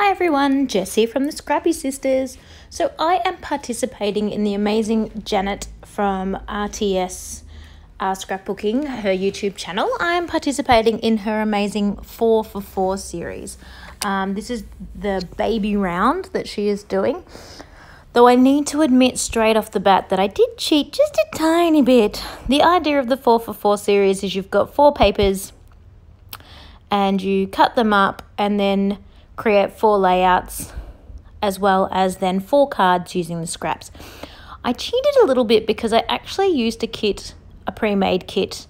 Hi everyone, Jessie from the Scrappy Sisters. So I am participating in the amazing Janet from RTS Scrapbooking, her YouTube channel. I am participating in her amazing 4 for 4 series. This is the baby round that she is doing. Though I need to admit straight off the bat that I did cheat just a tiny bit. The idea of the 4 for 4 series is you've got 4 papers and you cut them up and then create 4 layouts, as well as then 4 cards using the scraps. I cheated a little bit because I actually used a pre-made kit,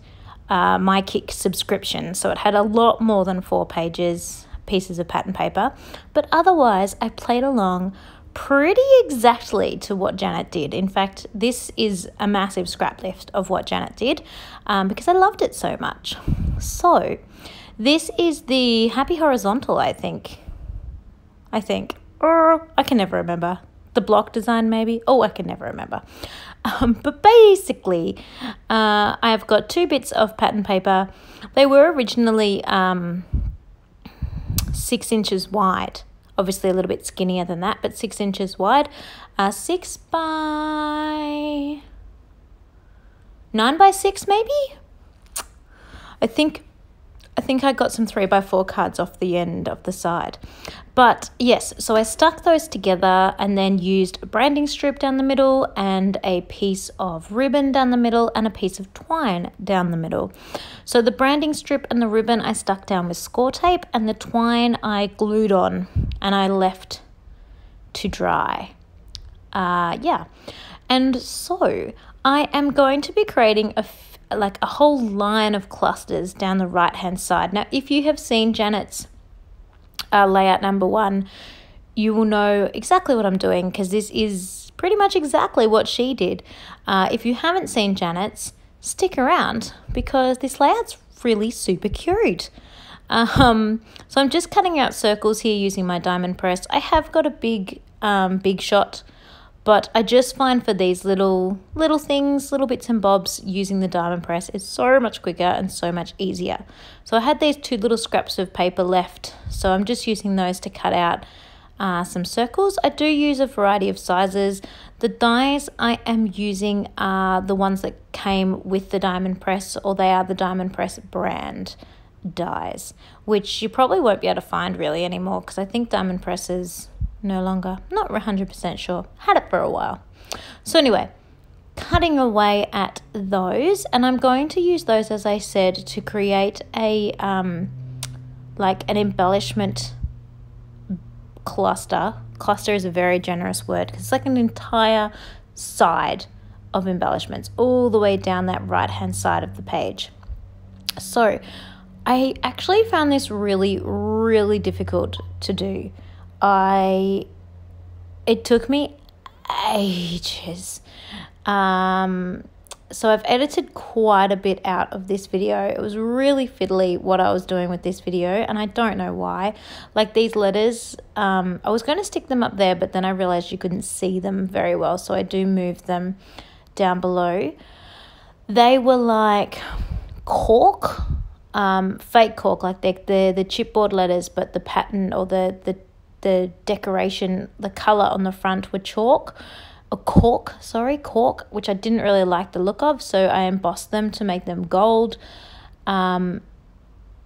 my kit subscription, so it had a lot more than 4 pieces of pattern paper, but otherwise I played along pretty exactly to what Janet did. In fact, this is a massive scrap lift of what Janet did because I loved it so much. So this is the Happy Horizontal, I think, or I can never remember. The block design maybe? Oh, I can never remember. But basically, I've got 2 bits of pattern paper. They were originally 6 inches wide. Obviously a little bit skinnier than that, but 6 inches wide. 6 by 9 by 6 maybe? I think I got some 3 by 4 cards off the end of the side. But yes, so I stuck those together and then used a branding strip down the middle and a piece of ribbon down the middle and a piece of twine down the middle. So the branding strip and the ribbon I stuck down with score tape, and the twine I glued on and I left to dry. Yeah. And so I am going to be creating a whole line of clusters down the right hand side. Now if you have seen Janet's layout number 1, you will know exactly what I'm doing, because this is pretty much exactly what she did. If you haven't seen Janet's, stick around because this layout's really super cute. So I'm just cutting out circles here using my diamond press. I have got a big shot, but I just find for these little things, little bits and bobs, using the diamond press is so much quicker and so much easier. So I had these 2 little scraps of paper left, so I'm just using those to cut out some circles. I do use a variety of sizes. The dies I am using are the ones that came with the diamond press, or they are the diamond press brand dies, which you probably won't be able to find really anymore, because I think diamond presses no longer, not 100% sure, had it for a while. So anyway, cutting away at those, and I'm going to use those, as I said, to create a like an embellishment cluster. Cluster is a very generous word because it's like an entire side of embellishments all the way down that right hand side of the page. So I actually found this really difficult to do. It took me ages. So I've edited quite a bit out of this video. It was really fiddly what I was doing with this video, and I don't know why. Like these letters, I was going to stick them up there, but then I realized you couldn't see them very well, so I do move them down below. They were like cork, fake cork, like the chipboard letters, but the pattern or the decoration, the color on the front were cork, which I didn't really like the look of, so I embossed them to make them gold. And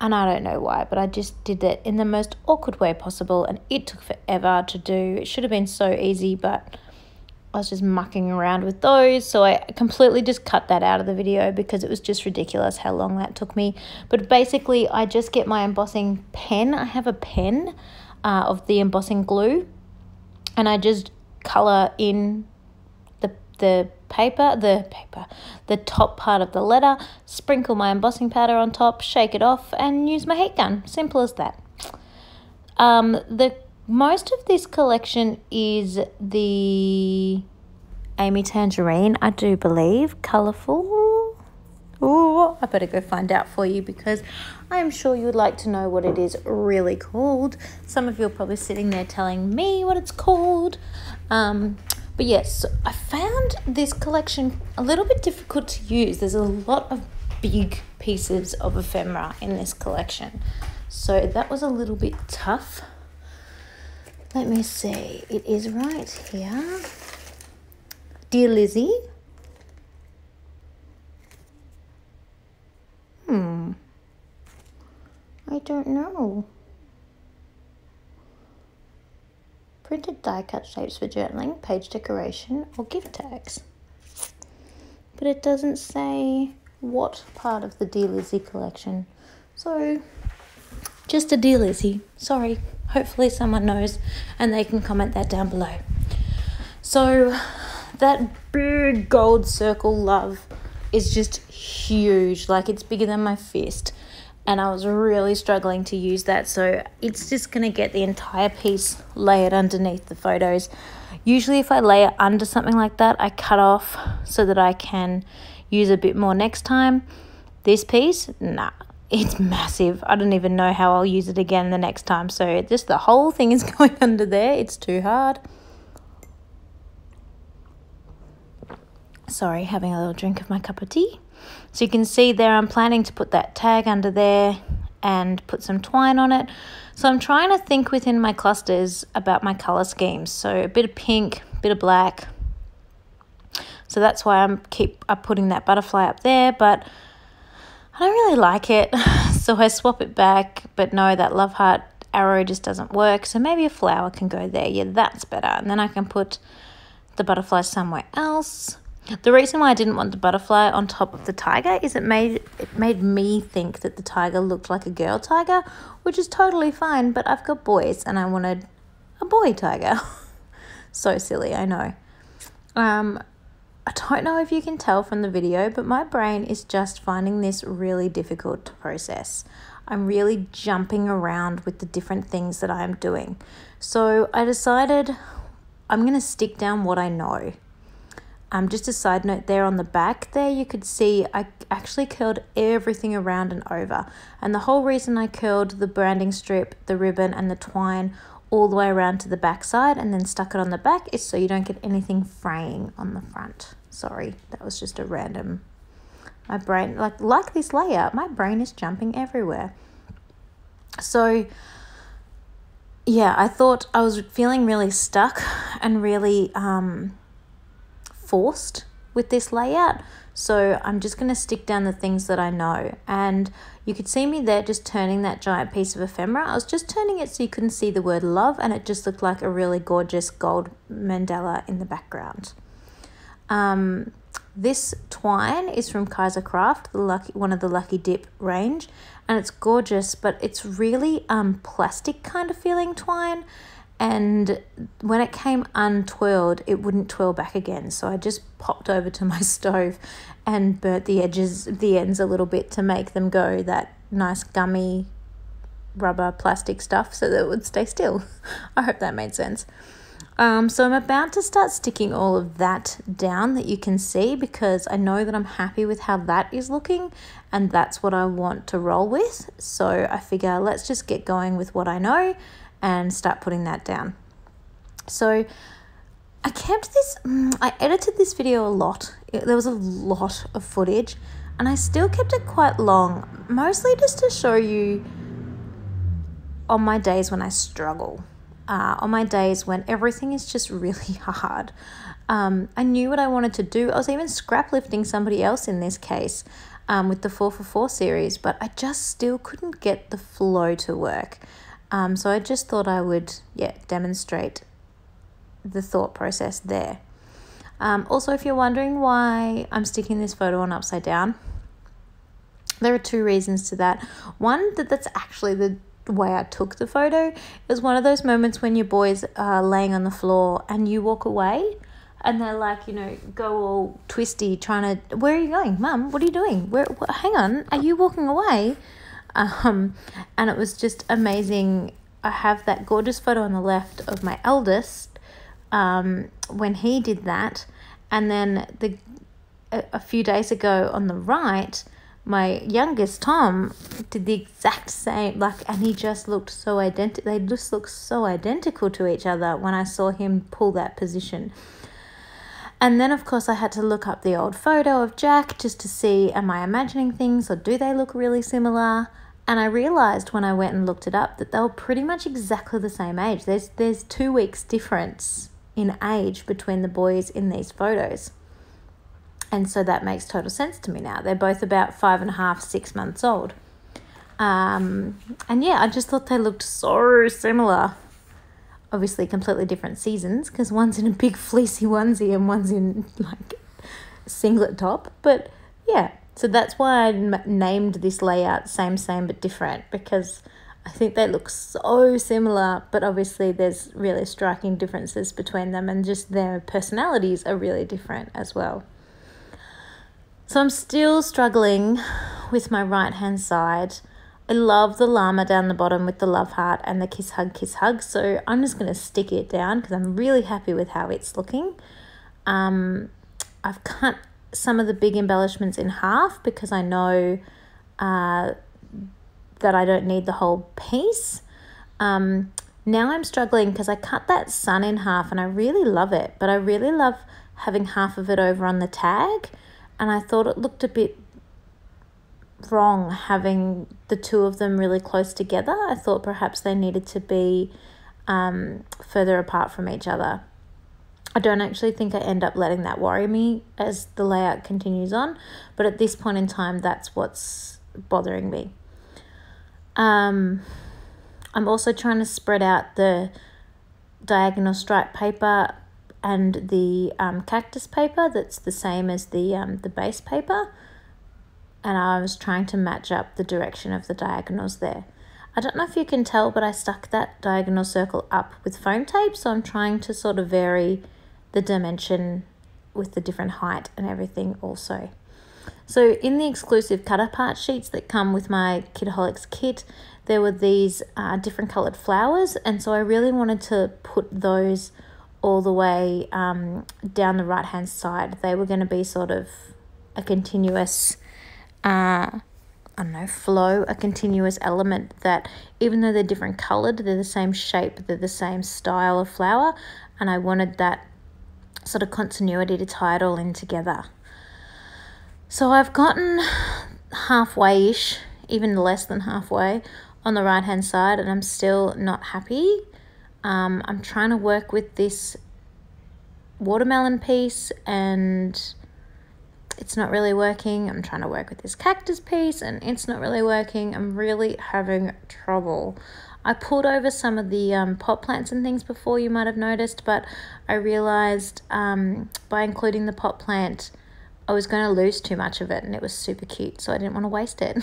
I don't know why, but I just did it in the most awkward way possible, and it took forever to do. It should have been so easy, but I was just mucking around with those, so I completely just cut that out of the video because it was just ridiculous how long that took me. But basically I just get my embossing pen. I have a pen of the embossing glue, and I just color in the top part of the letter, sprinkle my embossing powder on top, shake it off, and use my heat gun. Simple as that. Most of this collection is the Amy Tangerine, I do believe. Colourful. Ooh, I better go find out for you because I am sure you would like to know what it is really called. Some of you are probably sitting there telling me what it's called. But yes, I found this collection a little bit difficult to use. There's a lot of big pieces of ephemera in this collection, so that was a little bit tough. Let me see. It is right here. Dear Lizzie. I don't know. Printed die-cut shapes for journaling, page decoration, or gift tags. But it doesn't say what part of the Dear Lizzie collection. So, just a Dear Lizzie. Sorry. Hopefully someone knows and they can comment that down below. So, that big gold circle love is just huge. Like, it's bigger than my fist. And I was really struggling to use that. So, it's just going to get the entire piece layered underneath the photos. Usually if I layer under something like that, I cut off so that I can use a bit more next time. This piece, nah, it's massive. I don't even know how I'll use it again the next time. So just the whole thing is going under there. It's too hard. Sorry, having a little drink of my cup of tea. So you can see there I'm planning to put that tag under there and put some twine on it. So I'm trying to think within my clusters about my colour schemes. So a bit of pink, a bit of black. So that's why I'm putting that butterfly up there, but I don't really like it. So I swap it back, but no, that love heart arrow just doesn't work. So maybe a flower can go there. Yeah, that's better. And then I can put the butterfly somewhere else. The reason why I didn't want the butterfly on top of the tiger is it made me think that the tiger looked like a girl tiger, which is totally fine, but I've got boys and I wanted a boy tiger. So silly, I know. I don't know if you can tell from the video, but my brain is just finding this really difficult to process. I'm really jumping around with the different things that I'm doing. So I decided I'm going to stick down what I know. Just a side note there on the back there, you could see I actually curled everything around and over. And the whole reason I curled the branding strip, the ribbon and the twine all the way around to the back side and then stuck it on the back is so you don't get anything fraying on the front. Sorry, that was just a random, my brain, like this layout, my brain is jumping everywhere. So yeah, I thought I was feeling really stuck and really forced with this layout, so I'm just going to stick down the things that I know. And you could see me there just turning that giant piece of ephemera. I was just turning it so you couldn't see the word love, and it just looked like a really gorgeous gold mandala in the background. This twine is from Kaiser Craft, one of the Lucky Dip range, and it's gorgeous, but it's really plastic kind of feeling twine. And when it came untwirled, it wouldn't twirl back again. So I just popped over to my stove and burnt the ends a little bit to make them go that nice gummy rubber plastic stuff so that it would stay still. I hope that made sense. So I'm about to start sticking all of that down that you can see, because I know that I'm happy with how that is looking and that's what I want to roll with. So I figure let's just get going with what I know and start putting that down. So I edited this video a lot. There was a lot of footage and I still kept it quite long, mostly just to show you on my days when I struggle, on my days when everything is just really hard. I knew what I wanted to do. I was even scrap lifting somebody else in this case with the 4for4 series, but I just still couldn't get the flow to work. So I just thought I would, demonstrate the thought process there. Also, if you're wondering why I'm sticking this photo on upside down, there are two reasons to that. One, that's actually the way I took the photo. It was one of those moments when your boys are laying on the floor and you walk away and they're like, go all twisty trying to, where are you going? Mum, what are you doing? Hang on, are you walking away? And it was just amazing. I have that gorgeous photo on the left of my eldest when he did that, and then a few days ago on the right, my youngest Tom did the exact same, and he just looked so identical. They just looked so identical to each other when I saw him pull that position. And then, of course, I had to look up the old photo of Jack just to see, am I imagining things or do they look really similar? And I realised when I went and looked it up that they were pretty much exactly the same age. There's 2 weeks difference in age between the boys in these photos. And so that makes total sense to me now. They're both about 5.5, 6 months old. And yeah, I just thought they looked so similar. Obviously completely different seasons, because one's in a big fleecy onesie and one's in like singlet top. But yeah, so that's why I named this layout same but different, because I think they look so similar, but obviously there's really striking differences between them, and just their personalities are really different as well. So I'm still struggling with my right hand side. I love the llama down the bottom with the love heart and the kiss hug. So I'm just going to stick it down because I'm really happy with how it's looking. I've cut some of the big embellishments in half because I know that I don't need the whole piece. Now I'm struggling because I cut that sun in half and I really love it, but I really love having half of it over on the tag, and I thought it looked a bit wrong having the two of them really close together. I thought perhaps they needed to be further apart from each other. I don't actually think I end up letting that worry me as the layout continues on, but at this point in time, that's what's bothering me. I'm also trying to spread out the diagonal stripe paper and the cactus paper that's the same as the base paper, and I was trying to match up the direction of the diagonals there. I don't know if you can tell, but I stuck that diagonal circle up with foam tape, so I'm trying to sort of vary the dimension with the different height and everything also. So in the exclusive cut apart sheets that come with my Kidaholics kit, there were these different coloured flowers, and so I really wanted to put those all the way down the right hand side. They were going to be sort of a continuous flow, a continuous element that even though they're different coloured, they're the same shape, they're the same style of flower, and I wanted that sort of continuity to tie it all in together. So I've gotten halfway-ish, even less than halfway, on the right hand side, and I'm still not happy. I'm trying to work with this watermelon piece and it's not really working. I'm trying to work with this cactus piece and it's not really working. I'm really having trouble. I pulled over some of the pot plants and things before, you might have noticed, but I realised by including the pot plant, I was going to lose too much of it, and it was super cute, so I didn't want to waste it.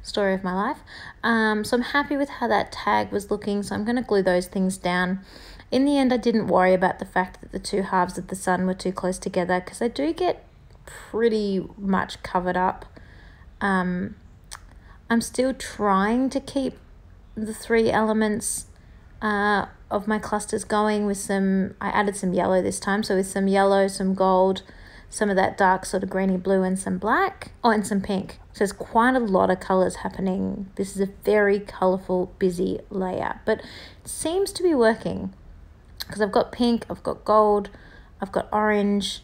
Story of my life. So I'm happy with how that tag was looking, so I'm going to glue those things down. In the end, I didn't worry about the fact that the two halves of the sun were too close together, because I do get pretty much covered up. I'm still trying to keep the three elements of my clusters going with some, I added some yellow this time, so with some yellow, some gold, some of that dark sort of greeny blue and some black, and some pink. So there's quite a lot of colours happening. This is a very colourful, busy layout, but it seems to be working because I've got pink, I've got gold, I've got orange,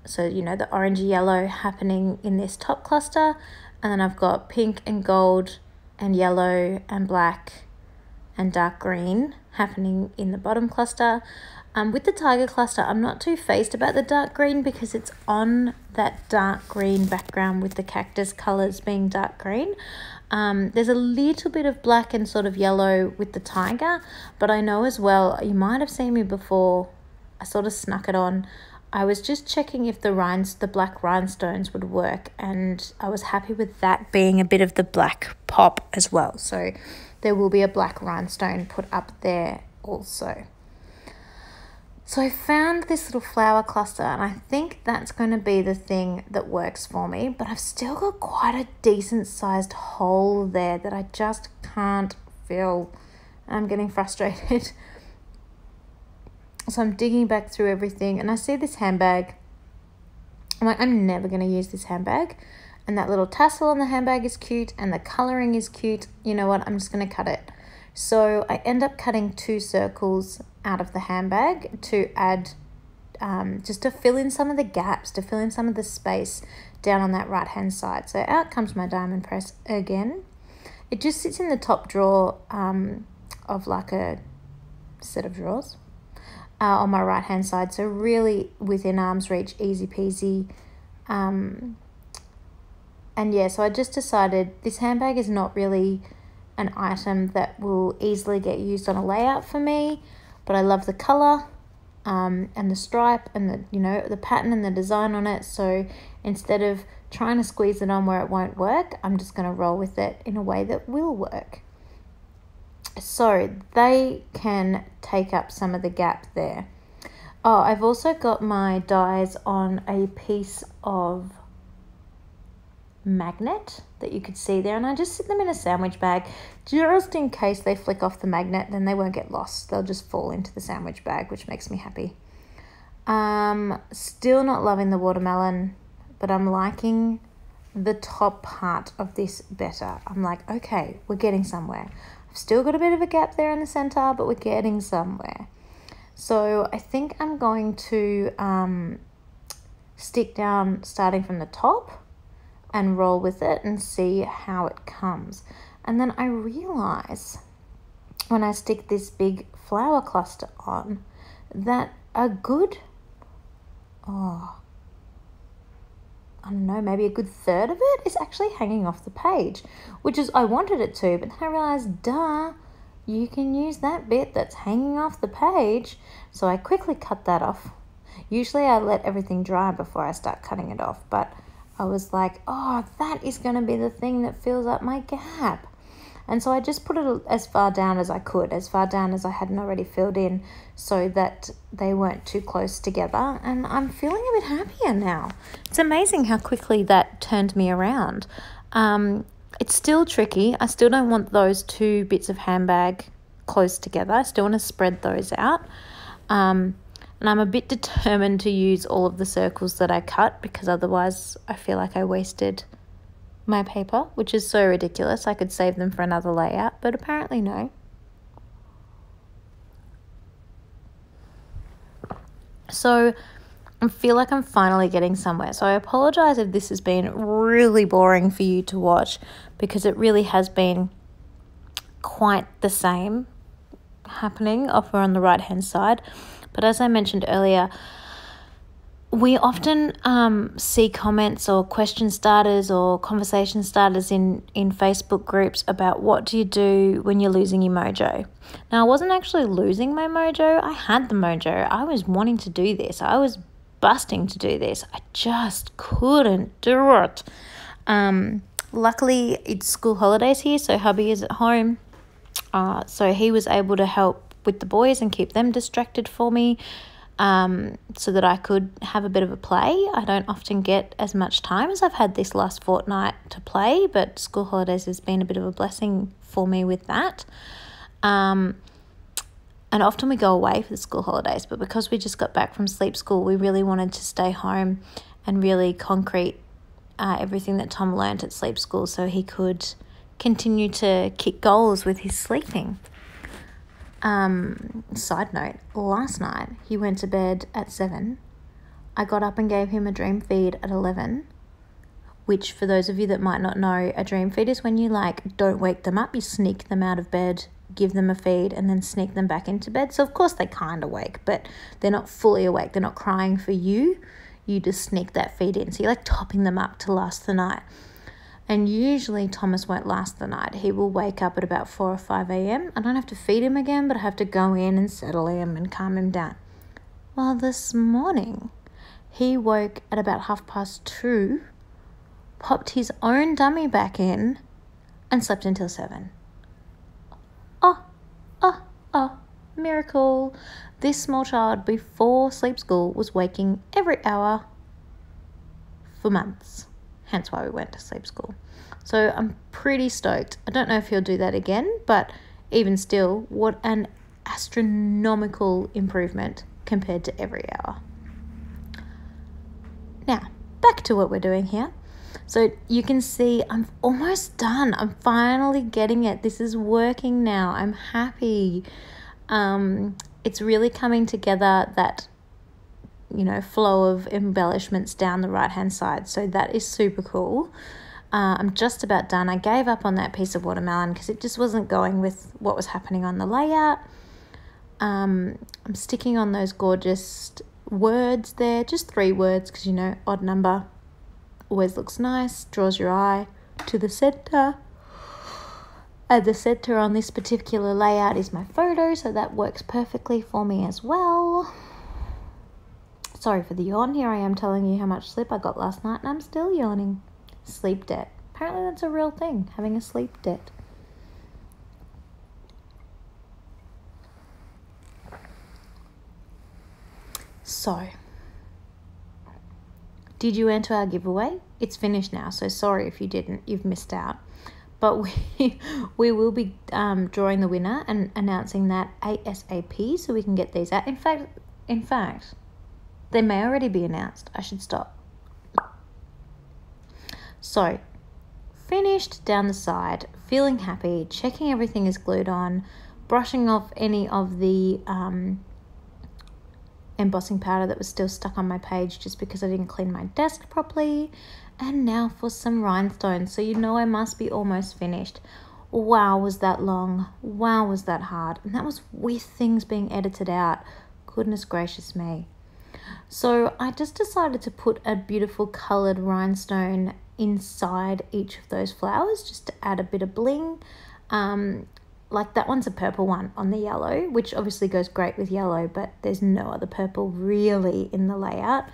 so you know, the orangey yellow happening in this top cluster, and then I've got pink and gold and yellow and black and dark green happening in the bottom cluster. With the tiger cluster, I'm not too phased about the dark green because it's on that dark green background with the cactus colours being dark green. There's a little bit of black and sort of yellow with the tiger, but I know as well, you might have seen me before, I sort of snuck it on. I was just checking if the black rhinestones would work, and I was happy with that being a bit of the black pop as well. So there will be a black rhinestone put up there also. So I found this little flower cluster, and I think that's going to be the thing that works for me, but I've still got quite a decent sized hole there that I just can't fill. I'm getting frustrated. So I'm digging back through everything, and I see this handbag. I'm like, I'm never going to use this handbag. And that little tassel on the handbag is cute, and the colouring is cute. You know what? I'm just going to cut it. So I end up cutting 2 circles out of the handbag to add, just to fill in some of the gaps, to fill in some of the space down on that right hand side. So out comes my diamond press again. It just sits in the top drawer of like a set of drawers on my right hand side, so really within arm's reach, easy peasy. And yeah, so I just decided this handbag is not really an item that will easily get used on a layout for me, but I love the color and the stripe and the pattern and the design on it. So instead of trying to squeeze it on where it won't work, I'm just going to roll with it in a way that will work. So they can take up some of the gap there. Oh, I've also got my dies on a piece of magnet that you could see there, and I just stick them in a sandwich bag just in case they flick off the magnet. Then they won't get lost, they'll just fall into the sandwich bag, which makes me happy. Still not loving the watermelon, but I'm liking the top part of this better. I'm like, okay, we're getting somewhere. I've still got a bit of a gap there in the center, but we're getting somewhere. So I think I'm going to stick down starting from the top and roll with it and see how it comes. And then I realize when I stick this big flower cluster on that a good, I don't know, maybe a good third of it is actually hanging off the page, which is I wanted it to, but then I realized, duh, you can use that bit that's hanging off the page. So I quickly cut that off. Usually I let everything dry before I start cutting it off, but I was like, oh, that is going to be the thing that fills up my gap. And so I just put it as far down as I could, as far down as I hadn't already filled in, so that they weren't too close together. And I'm feeling a bit happier now. It's amazing how quickly that turned me around. It's still tricky. I still don't want those two bits of handbag close together. I still want to spread those out. And I'm a bit determined to use all of the circles that I cut, because otherwise I feel like I wasted my paper, which is so ridiculous. I could save them for another layout, but apparently no. So I feel like I'm finally getting somewhere. So I apologize if this has been really boring for you to watch, because it really has been quite the same happening over on the right hand side. But as I mentioned earlier, we often see comments or question starters or conversation starters in Facebook groups about what do you do when you're losing your mojo. Now, I wasn't actually losing my mojo. I had the mojo. I was wanting to do this. I was busting to do this. I just couldn't do it. Luckily, it's school holidays here, so hubby is at home. So he was able to help with the boys and keep them distracted for me, so that I could have a bit of a play. I don't often get as much time as I've had this last fortnight to play, but school holidays has been a bit of a blessing for me with that. And often we go away for the school holidays, but because we just got back from sleep school, we really wanted to stay home and really concrete everything that Tom learnt at sleep school so he could continue to kick goals with his sleeping. Side note, last night he went to bed at 7. I got up and gave him a dream feed at 11, which for those of you that might not know, a dream feed is when you don't wake them up, you sneak them out of bed, give them a feed, and then sneak them back into bed. So of course they kind of wake, but they're not fully awake. They're not crying for you. You just sneak that feed in. So you're topping them up to last the night. And usually Thomas won't last the night. He will wake up at about 4 or 5 a.m. I don't have to feed him again, but I have to go in and settle him and calm him down. Well, this morning he woke at about 2:30, popped his own dummy back in, and slept until 7. Miracle. This small child before sleep school was waking every hour for months. Hence why we went to sleep school. So I'm pretty stoked. I don't know if he'll do that again, but even still, what an astronomical improvement compared to every hour. Now, back to what we're doing here. So you can see I'm almost done. I'm finally getting it. This is working now. I'm happy. It's really coming together, that flow of embellishments down the right hand side, so that is super cool. I'm just about done. I gave up on that piece of watermelon because it just wasn't going with what was happening on the layout. I'm sticking on those gorgeous words there, just 3 words because, you know, odd number always looks nice, draws your eye to the center. And the center on this particular layout is my photo, so that works perfectly for me as well. Sorry for the yawn. Here I am telling you how much sleep I got last night and I'm still yawning. Sleep debt. Apparently that's a real thing, having a sleep debt. So, did you enter our giveaway? It's finished now, so sorry if you didn't. You've missed out. But we will be drawing the winner and announcing that ASAP so we can get these out. In fact, they may already be announced. I should stop. So, finished down the side, feeling happy, checking everything is glued on, brushing off any of the embossing powder that was still stuck on my page just because I didn't clean my desk properly. And now for some rhinestones. So you know I must be almost finished. Wow, was that long. Wow, was that hard. And that was with things being edited out. Goodness gracious me. So I just decided to put a beautiful coloured rhinestone inside each of those flowers just to add a bit of bling. Like that one's a purple one on the yellow, which obviously goes great with yellow, but there's no other purple really in the layout.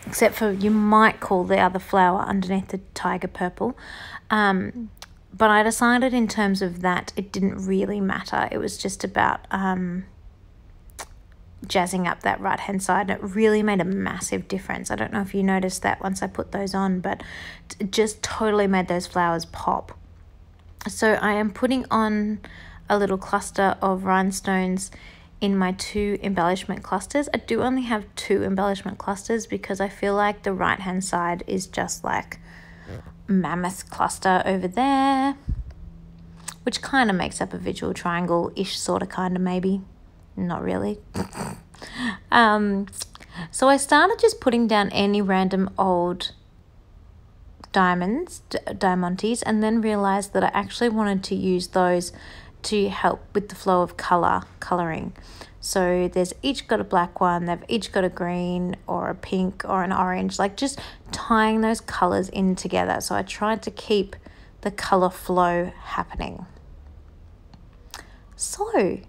Except for you might call the other flower underneath the tiger purple. But I decided in terms of that, it didn't really matter. It was just about jazzing up that right-hand side. And it really made a massive difference. I don't know if you noticed that once I put those on, but it just totally made those flowers pop. So I am putting on a little cluster of rhinestones in my 2 embellishment clusters. I do only have 2 embellishment clusters because I feel like the right hand side is just like mammoth cluster over there, which kind of makes up a visual triangle-ish sort of kind of maybe. Not really. So I started just putting down any random old diamantes, and then realized that I actually wanted to use those to help with the flow of colouring. So there's each got a black one, they've each got a green or a pink or an orange, like just tying those colours in together. So I tried to keep the colour flow happening. So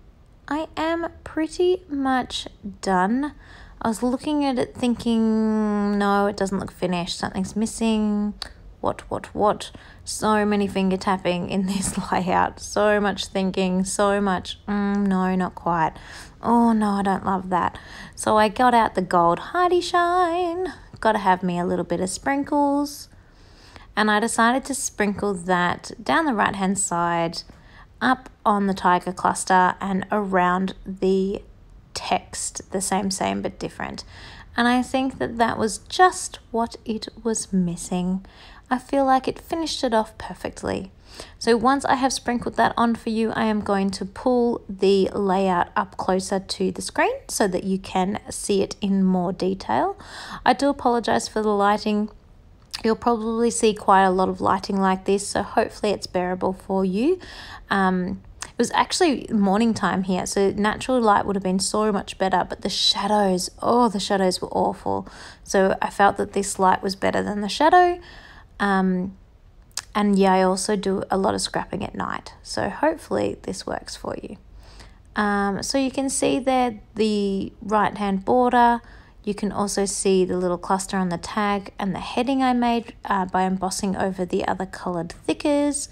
I am pretty much done. I was looking at it thinking, no, it doesn't look finished, something's missing. What? So many finger tapping in this layout, so much thinking, so much, no, not quite. Oh no, I don't love that. So I got out the gold Hardy Shine, gotta have me a little bit of sprinkles, and I decided to sprinkle that down the right hand side, up on the tiger cluster and around the text, the same but different. And I think that that was just what it was missing. I feel like it finished it off perfectly. So once I have sprinkled that on for you, I am going to pull the layout up closer to the screen so that you can see it in more detail. I do apologize for the lighting. You'll probably see quite a lot of lighting like this, so hopefully it's bearable for you. It was actually morning time here, so natural light would have been so much better, but the shadows, the shadows were awful. So I felt that this light was better than the shadow. And yeah, I also do a lot of scrapping at night, so hopefully this works for you. So you can see there the right hand border. You can also see the little cluster on the tag and the heading I made by embossing over the other coloured thickers.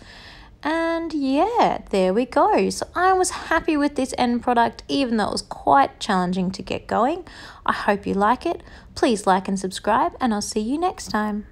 And yeah, there we go. So I was happy with this end product, even though it was quite challenging to get going. I hope you like it. Please like and subscribe, and I'll see you next time.